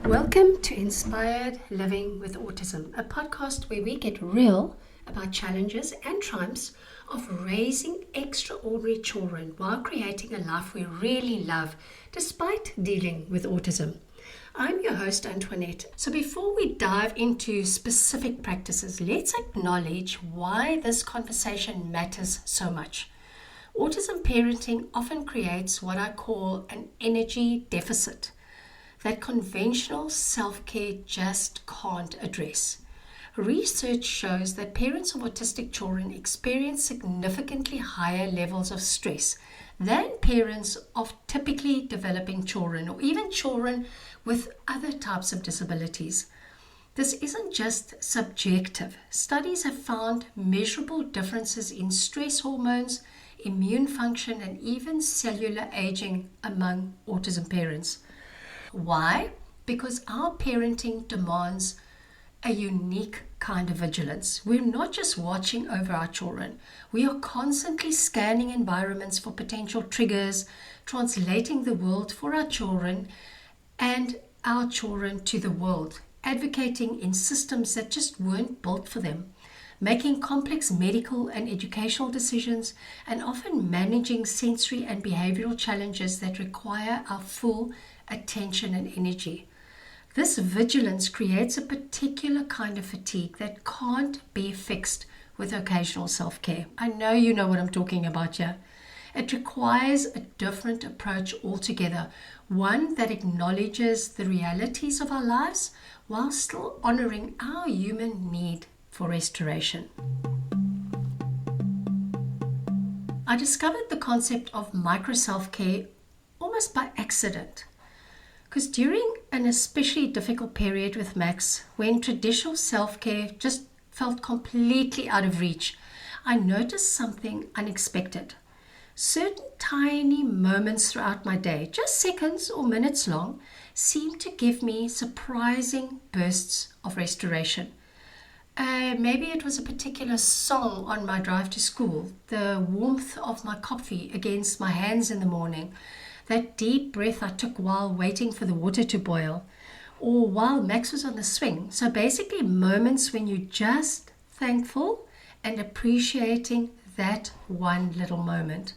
Welcome to Inspired Living with Autism, a podcast where we get real about challenges and triumphs of raising extraordinary children while creating a life we really love despite dealing with autism. I'm your host, Antoinette. So before we dive into specific practices, let's acknowledge why this conversation matters so much. Autism parenting often creates what I call an energy deficit that conventional self-care just can't address. Research shows that parents of autistic children experience significantly higher levels of stress than parents of typically developing children or even children with other types of disabilities. This isn't just subjective. Studies have found measurable differences in stress hormones, immune function, and even cellular aging among autism parents. Why? Because our parenting demands a unique kind of vigilance. We're not just watching over our children. We are constantly scanning environments for potential triggers, translating the world for our children and our children to the world, advocating in systems that just weren't built for them, making complex medical and educational decisions, and often managing sensory and behavioral challenges that require our full attention and energy. This vigilance creates a particular kind of fatigue that can't be fixed with occasional self-care. I know you know what I'm talking about here. It requires a different approach altogether, one that acknowledges the realities of our lives while still honoring our human need for restoration. I discovered the concept of micro self-care almost by accident. Because during an especially difficult period with Max, when traditional self-care just felt completely out of reach, I noticed something unexpected. Certain tiny moments throughout my day, just seconds or minutes long, seemed to give me surprising bursts of restoration. Maybe it was a particular song on my drive to school, the warmth of my coffee against my hands in the morning, that deep breath I took while waiting for the water to boil, or while Max was on the swing. So basically moments when you're just thankful and appreciating that one little moment.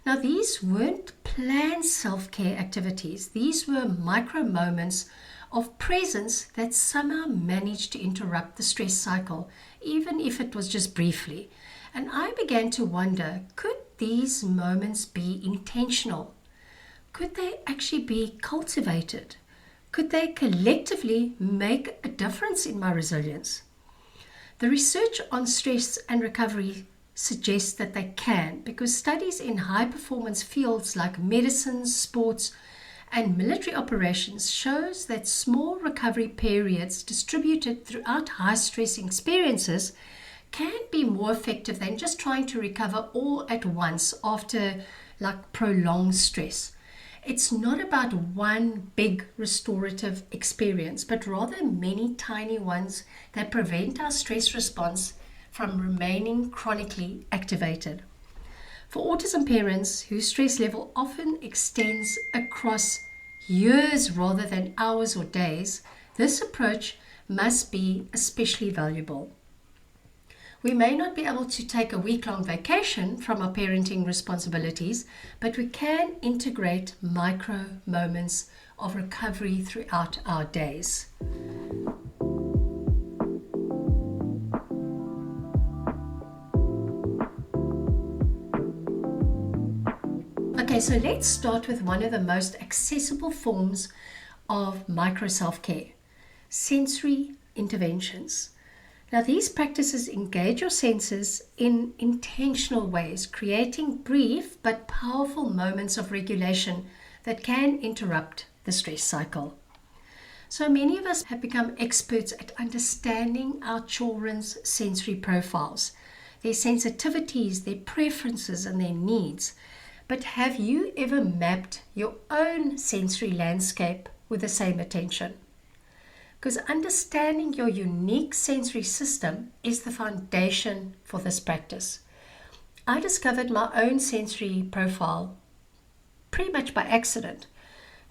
Now these weren't planned self-care activities. These were micro moments of presence that somehow managed to interrupt the stress cycle, even if it was just briefly. And I began to wonder, could these moments be intentional? Could they actually be cultivated? Could they collectively make a difference in my resilience? The research on stress and recovery suggests that they can, because studies in high-performance fields like medicine, sports, and military operations shows that small recovery periods distributed throughout high-stress experiences can be more effective than just trying to recover all at once after prolonged stress. It's not about one big restorative experience, but rather many tiny ones that prevent our stress response from remaining chronically activated. For autism parents whose stress level often extends across years rather than hours or days, this approach must be especially valuable. We may not be able to take a week-long vacation from our parenting responsibilities, but we can integrate micro moments of recovery throughout our days. Okay, so let's start with one of the most accessible forms of micro self-care, sensory interventions. Now, these practices engage your senses in intentional ways, creating brief but powerful moments of regulation that can interrupt the stress cycle. So many of us have become experts at understanding our children's sensory profiles, their sensitivities, their preferences, and their needs. But have you ever mapped your own sensory landscape with the same attention? Because understanding your unique sensory system is the foundation for this practice. I discovered my own sensory profile pretty much by accident.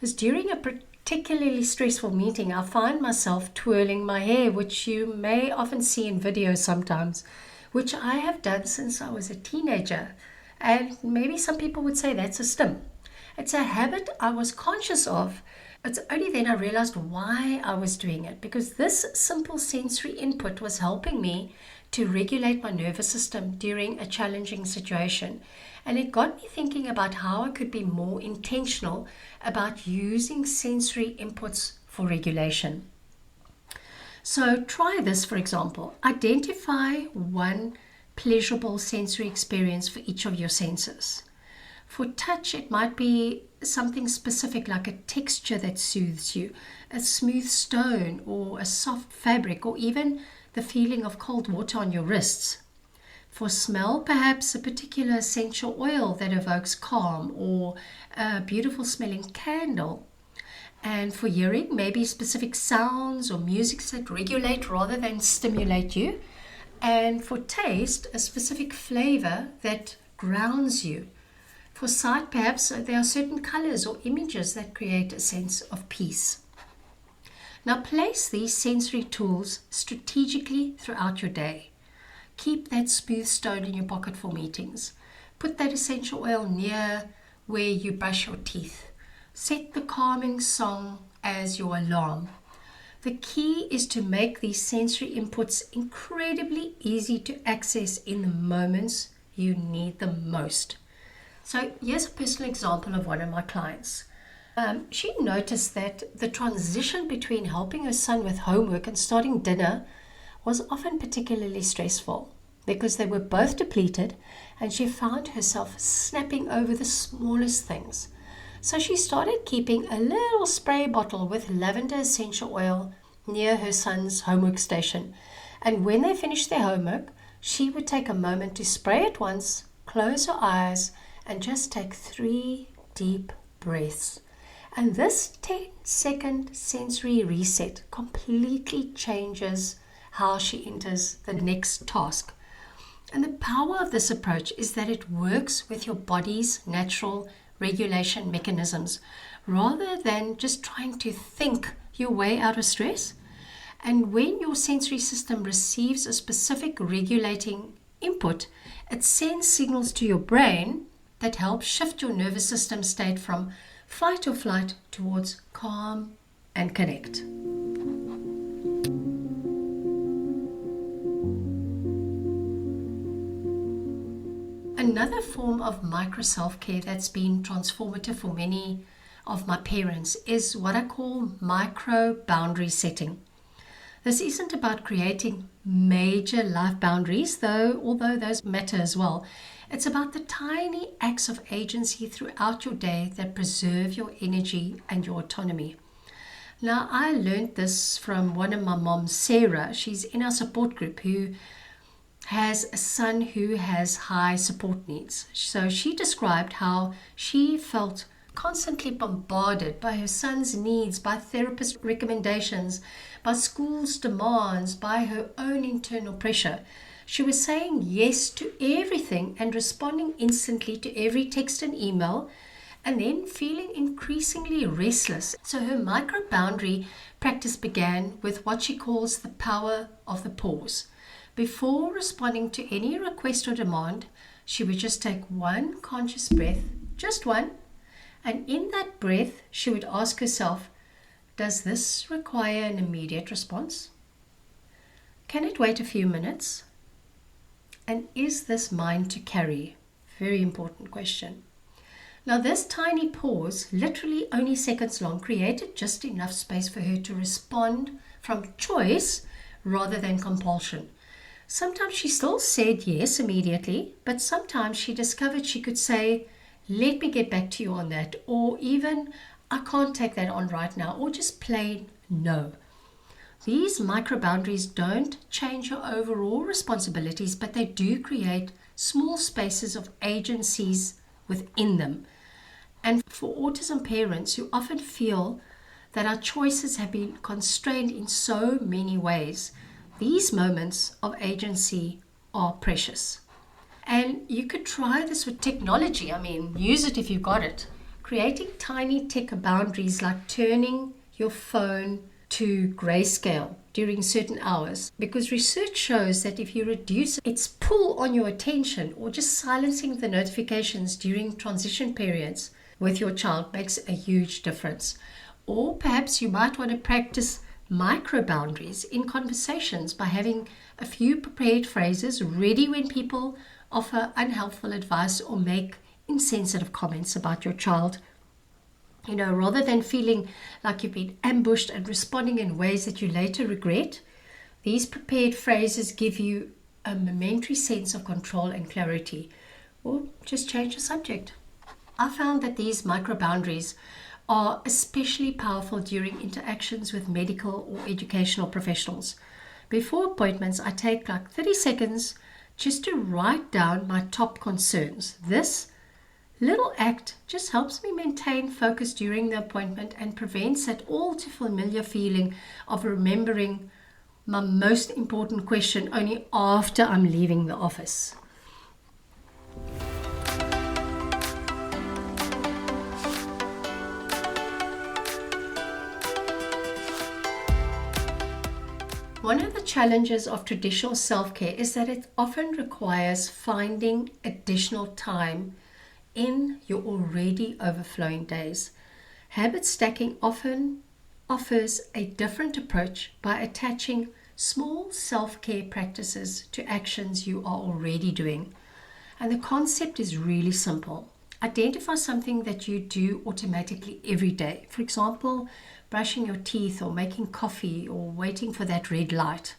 Because during a particularly stressful meeting, I find myself twirling my hair, which you may often see in videos sometimes, which I have done since I was a teenager. And maybe some people would say that's a stim. It's a habit I was conscious of. It's only then I realized why I was doing it, because this simple sensory input was helping me to regulate my nervous system during a challenging situation. And it got me thinking about how I could be more intentional about using sensory inputs for regulation. So try this, for example. Identify one pleasurable sensory experience for each of your senses. For touch, it might be something specific like a texture that soothes you, a smooth stone or a soft fabric, or even the feeling of cold water on your wrists. For smell, perhaps a particular essential oil that evokes calm, or a beautiful smelling candle. And for hearing, maybe specific sounds or music that regulate rather than stimulate you. And for taste, a specific flavor that grounds you. For sight, perhaps there are certain colors or images that create a sense of peace. Now place these sensory tools strategically throughout your day. Keep that smooth stone in your pocket for meetings. Put that essential oil near where you brush your teeth. Set the calming song as your alarm. The key is to make these sensory inputs incredibly easy to access in the moments you need them most. So here's a personal example of one of my clients. She noticed that the transition between helping her son with homework and starting dinner was often particularly stressful because they were both depleted, and she found herself snapping over the smallest things. So she started keeping a little spray bottle with lavender essential oil near her son's homework station. And when they finished their homework, she would take a moment to spray it once, close her eyes, and just take 3 deep breaths. And this 10-second sensory reset completely changes how she enters the next task. And the power of this approach is that it works with your body's natural regulation mechanisms rather than just trying to think your way out of stress. And when your sensory system receives a specific regulating input, it sends signals to your brain that help shift your nervous system state from fight or flight towards calm and connect. Another form of micro self-care that's been transformative for many of my parents is what I call micro boundary setting. This isn't about creating major life boundaries, although those matter as well. It's about the tiny acts of agency throughout your day that preserve your energy and your autonomy. Now, I learned this from one of my moms, Sarah. She's in our support group, who has a son who has high support needs. So she described how she felt constantly bombarded by her son's needs, by therapist recommendations, by school's demands, by her own internal pressure. She was saying yes to everything and responding instantly to every text and email, and then feeling increasingly restless. So her micro boundary practice began with what she calls the power of the pause. Before responding to any request or demand, she would just take one conscious breath, just one, and in that breath, she would ask herself, does this require an immediate response? Can it wait a few minutes? And is this mine to carry? Very important question. Now, this tiny pause, literally only seconds long, created just enough space for her to respond from choice rather than compulsion. Sometimes she still said yes immediately, but sometimes she discovered she could say, let me get back to you on that, or even, I can't take that on right now, or just plain no. These micro boundaries don't change your overall responsibilities, but they do create small spaces of agencies within them. And for autism parents who often feel that our choices have been constrained in so many ways, these moments of agency are precious. And you could try this with technology. Use it if you've got it. Creating tiny tech boundaries like turning your phone to grayscale during certain hours, because research shows that if you reduce its pull on your attention or just silencing the notifications during transition periods with your child makes a huge difference. Or perhaps you might want to practice micro boundaries in conversations by having a few prepared phrases ready when people offer unhelpful advice or make insensitive comments about your child. Rather than feeling like you've been ambushed and responding in ways that you later regret, these prepared phrases give you a momentary sense of control and clarity. Or just change the subject. I found that these micro boundaries are especially powerful during interactions with medical or educational professionals. Before appointments, I take like 30 seconds just to write down my top concerns. This little act just helps me maintain focus during the appointment and prevents that all too familiar feeling of remembering my most important question only after I'm leaving the office. One of the challenges of traditional self-care is that it often requires finding additional time in your already overflowing days. Habit stacking often offers a different approach by attaching small self-care practices to actions you are already doing. And the concept is really simple. Identify something that you do automatically every day. For example, brushing your teeth or making coffee or waiting for that red light.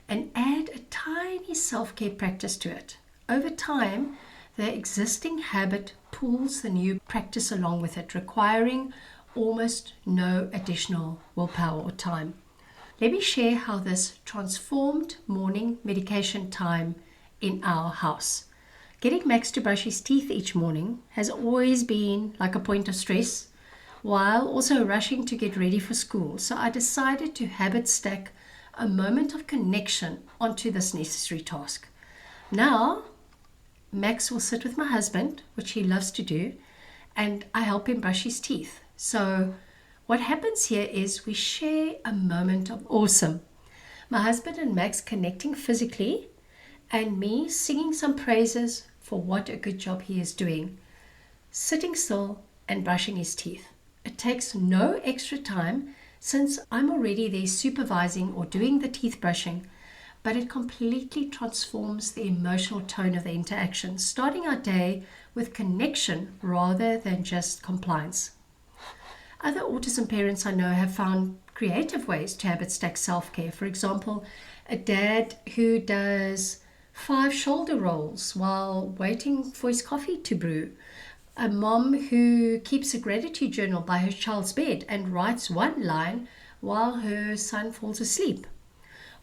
And add a tiny self-care practice to it. Over time, the existing habit pulls the new practice along with it, requiring almost no additional willpower or time. Let me share how this transformed morning medication time in our house. Getting Max to brush his teeth each morning has always been like a point of stress, while also rushing to get ready for school. So I decided to habit stack a moment of connection onto this necessary task. Now, Max will sit with my husband, which he loves to do, and I help him brush his teeth. So what happens here is we share a moment of awesome. My husband and Max connecting physically, and me singing some praises for what a good job he is doing, sitting still and brushing his teeth. It takes no extra time since I'm already there supervising or doing the teeth brushing, but it completely transforms the emotional tone of the interaction, starting our day with connection rather than just compliance. Other autism parents I know have found creative ways to habit stack self-care. For example, a dad who does 5 shoulder rolls while waiting for his coffee to brew. A mom who keeps a gratitude journal by her child's bed and writes one line while her son falls asleep.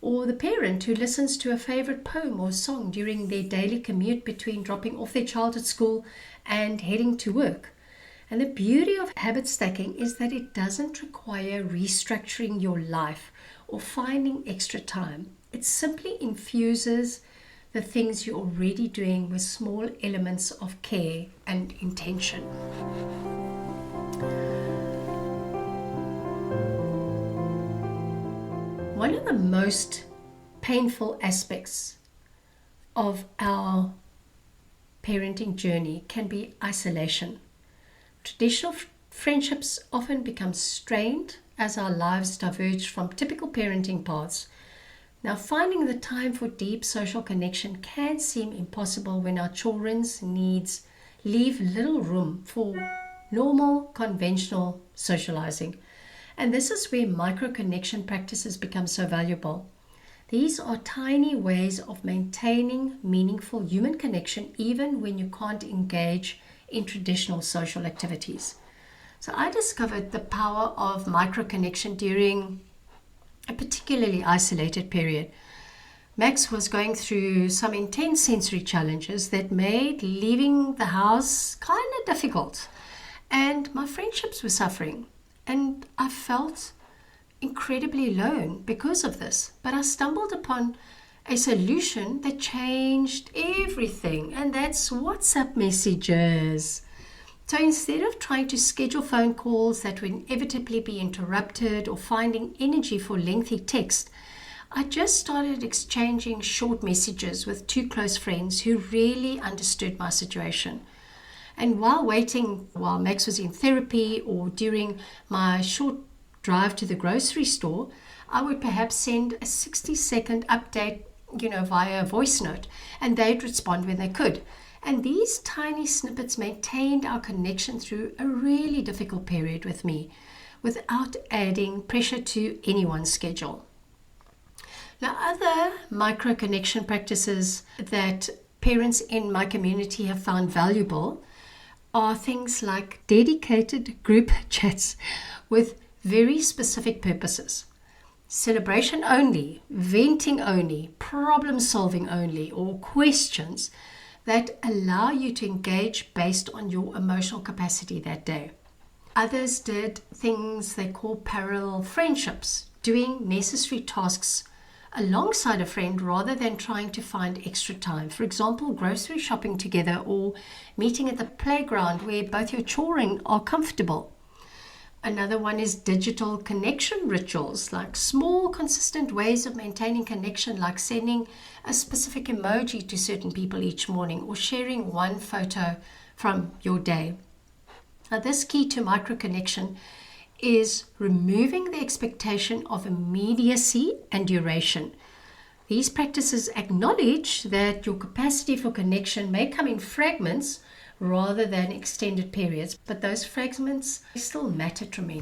Or the parent who listens to a favorite poem or song during their daily commute between dropping off their child at school and heading to work. And the beauty of habit stacking is that it doesn't require restructuring your life or finding extra time. It simply infuses the things you're already doing with small elements of care and intention. One of the most painful aspects of our parenting journey can be isolation. Traditional friendships often become strained as our lives diverge from typical parenting paths. Now, finding the time for deep social connection can seem impossible when our children's needs leave little room for normal, conventional socializing. And this is where micro-connection practices become so valuable. These are tiny ways of maintaining meaningful human connection even when you can't engage in traditional social activities. So I discovered the power of micro-connection during a particularly isolated period. Max was going through some intense sensory challenges that made leaving the house kind of difficult. And my friendships were suffering. And I felt incredibly alone because of this. But I stumbled upon a solution that changed everything. And that's WhatsApp messages. So instead of trying to schedule phone calls that would inevitably be interrupted or finding energy for lengthy text, I just started exchanging short messages with two close friends who really understood my situation. And while waiting, while Max was in therapy or during my short drive to the grocery store, I would perhaps send a 60-second update, via a voice note, and they'd respond when they could. And these tiny snippets maintained our connection through a really difficult period with me, without adding pressure to anyone's schedule. Now, other micro connection practices that parents in my community have found valuable are things like dedicated group chats with very specific purposes. Celebration only, venting only, problem solving only, or questions that allow you to engage based on your emotional capacity that day. Others did things they call parallel friendships, doing necessary tasks alongside a friend rather than trying to find extra time. For example, grocery shopping together or meeting at the playground where both your children are comfortable. Another one is digital connection rituals, like small, consistent ways of maintaining connection, like sending a specific emoji to certain people each morning or sharing one photo from your day. Now, this key to micro connection is removing the expectation of immediacy and duration. These practices acknowledge that your capacity for connection may come in fragments rather than extended periods, but those fragments still matter to me.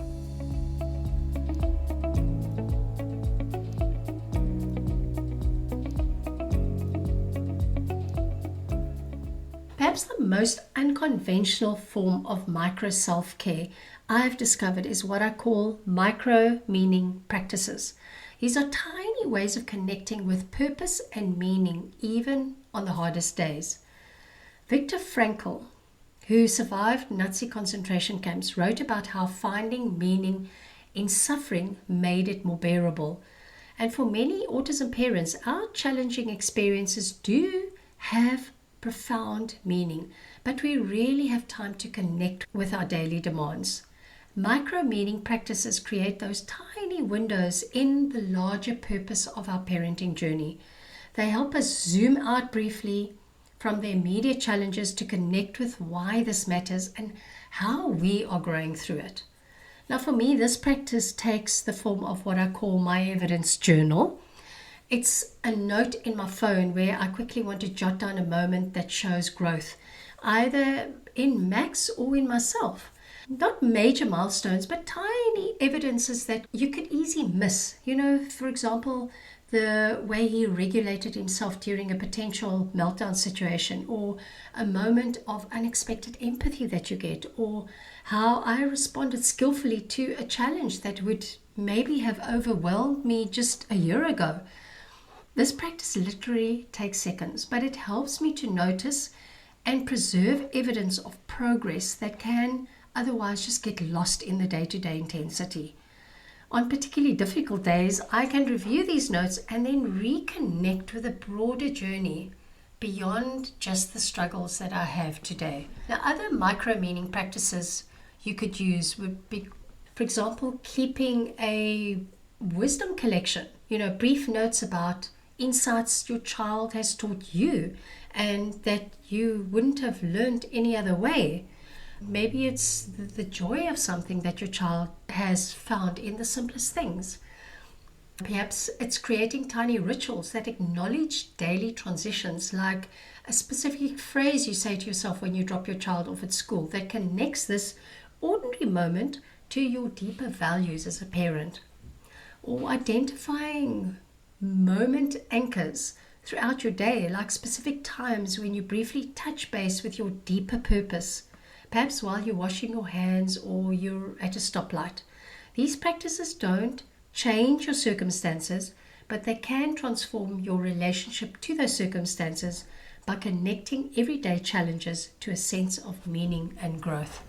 Perhaps the most unconventional form of micro self-care I've discovered is what I call micro meaning practices. These are tiny ways of connecting with purpose and meaning, even on the hardest days. Viktor Frankl, who survived Nazi concentration camps, wrote about how finding meaning in suffering made it more bearable. And for many autism parents, our challenging experiences do have profound meaning, but we really have time to connect with our daily demands. Micro meaning practices create those tiny windows in the larger purpose of our parenting journey. They help us zoom out briefly from the immediate challenges to connect with why this matters and how we are growing through it. Now, for me, this practice takes the form of what I call my evidence journal. It's a note in my phone where I quickly want to jot down a moment that shows growth, either in Max or in myself. Not major milestones, but tiny evidences that you could easily miss. For example, the way he regulated himself during a potential meltdown situation, or a moment of unexpected empathy that you get, or how I responded skillfully to a challenge that would maybe have overwhelmed me just a year ago. This practice literally takes seconds, but it helps me to notice and preserve evidence of progress that can otherwise just get lost in the day-to-day intensity. On particularly difficult days, I can review these notes and then reconnect with a broader journey beyond just the struggles that I have today. Now, other micro-meaning practices you could use would be, for example, keeping a wisdom collection, brief notes about insights your child has taught you and that you wouldn't have learned any other way. Maybe it's the joy of something that your child has found in the simplest things. Perhaps it's creating tiny rituals that acknowledge daily transitions, like a specific phrase you say to yourself when you drop your child off at school that connects this ordinary moment to your deeper values as a parent. Or identifying moment anchors throughout your day, like specific times when you briefly touch base with your deeper purpose. Perhaps while you're washing your hands or you're at a stoplight. These practices don't change your circumstances, but they can transform your relationship to those circumstances by connecting everyday challenges to a sense of meaning and growth.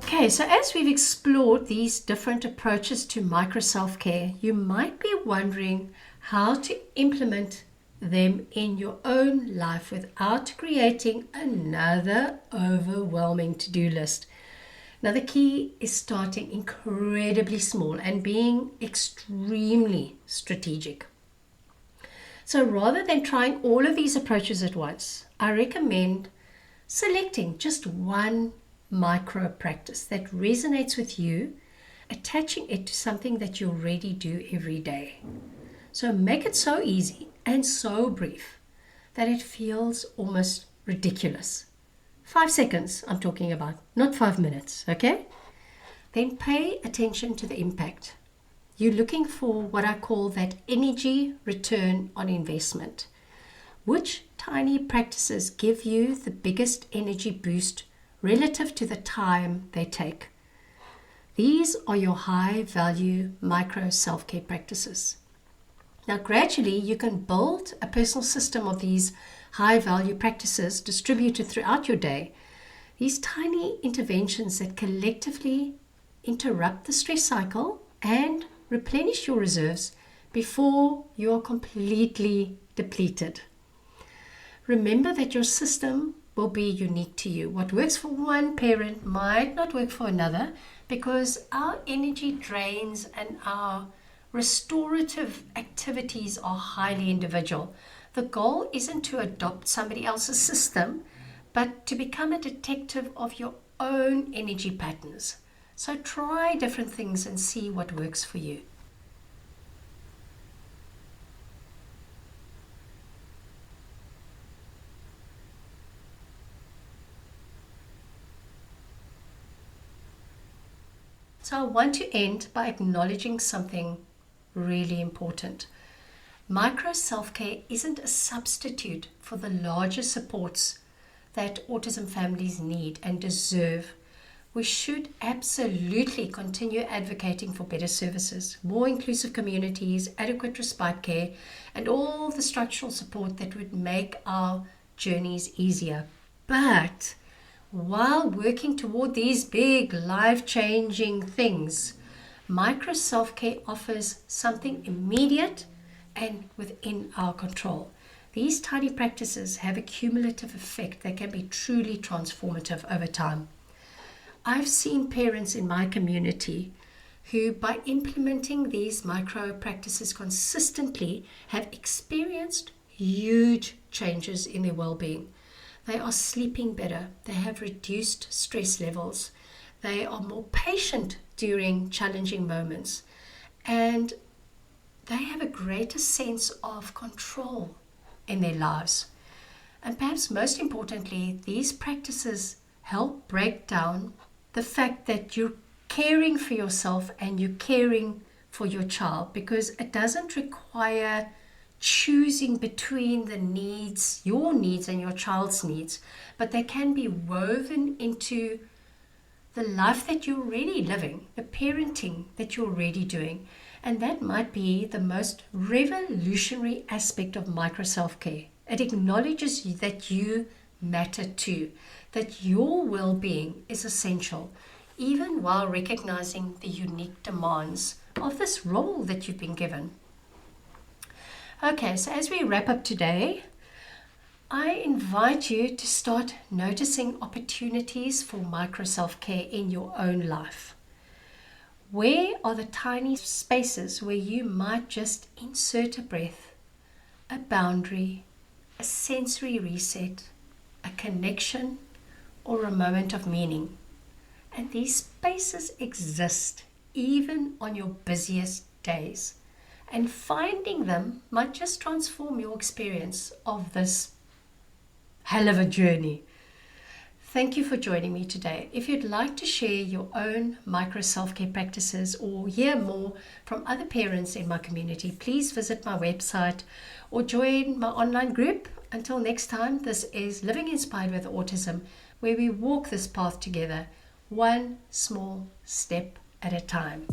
Okay, so as we've explored these different approaches to micro self-care, you might be wondering how to implement them in your own life without creating another overwhelming to-do list. Now, the key is starting incredibly small and being extremely strategic. So rather than trying all of these approaches at once, I recommend selecting just one micro practice that resonates with you, attaching it to something that you already do every day. So make it so easy and so brief that it feels almost ridiculous. 5 seconds I'm talking about, not 5 minutes, okay? Then pay attention to the impact. You're looking for what I call that energy return on investment. Which tiny practices give you the biggest energy boost relative to the time they take? These are your high-value micro self-care practices. Now, gradually, you can build a personal system of these high-value practices distributed throughout your day. These tiny interventions that collectively interrupt the stress cycle and replenish your reserves before you're completely depleted. Remember that your system will be unique to you. What works for one parent might not work for another because our energy drains and our restorative activities are highly individual. The goal isn't to adopt somebody else's system, but to become a detective of your own energy patterns. So try different things and see what works for you. So I want to end by acknowledging something really important. Micro self-care isn't a substitute for the larger supports that autism families need and deserve. We should absolutely continue advocating for better services, more inclusive communities, adequate respite care, and all the structural support that would make our journeys easier. But while working toward these big life-changing things, micro self-care offers something immediate and within our control. These tiny practices have a cumulative effect that can be truly transformative over time. I've seen parents in my community who, by implementing these micro practices consistently, have experienced huge changes in their well-being. They are sleeping better, they have reduced stress levels, they are more patient during challenging moments, and they have a greater sense of control in their lives. And perhaps most importantly, these practices help break down the fact that you're caring for yourself and you're caring for your child, because it doesn't require choosing between the needs, your needs and your child's needs, but they can be woven into the life that you're already living, the parenting that you're already doing. And that might be the most revolutionary aspect of micro self-care. It acknowledges that you matter too, that your well-being is essential, even while recognizing the unique demands of this role that you've been given. Okay, so as we wrap up today, I invite you to start noticing opportunities for micro self-care in your own life. Where are the tiny spaces where you might just insert a breath, a boundary, a sensory reset, a connection, or a moment of meaning? And these spaces exist even on your busiest days. And finding them might just transform your experience of this hell of a journey. Thank you for joining me today. If you'd like to share your own micro self-care practices or hear more from other parents in my community, please visit my website or join my online group. Until next time, this is Living Inspired with Autism, where we walk this path together, one small step at a time.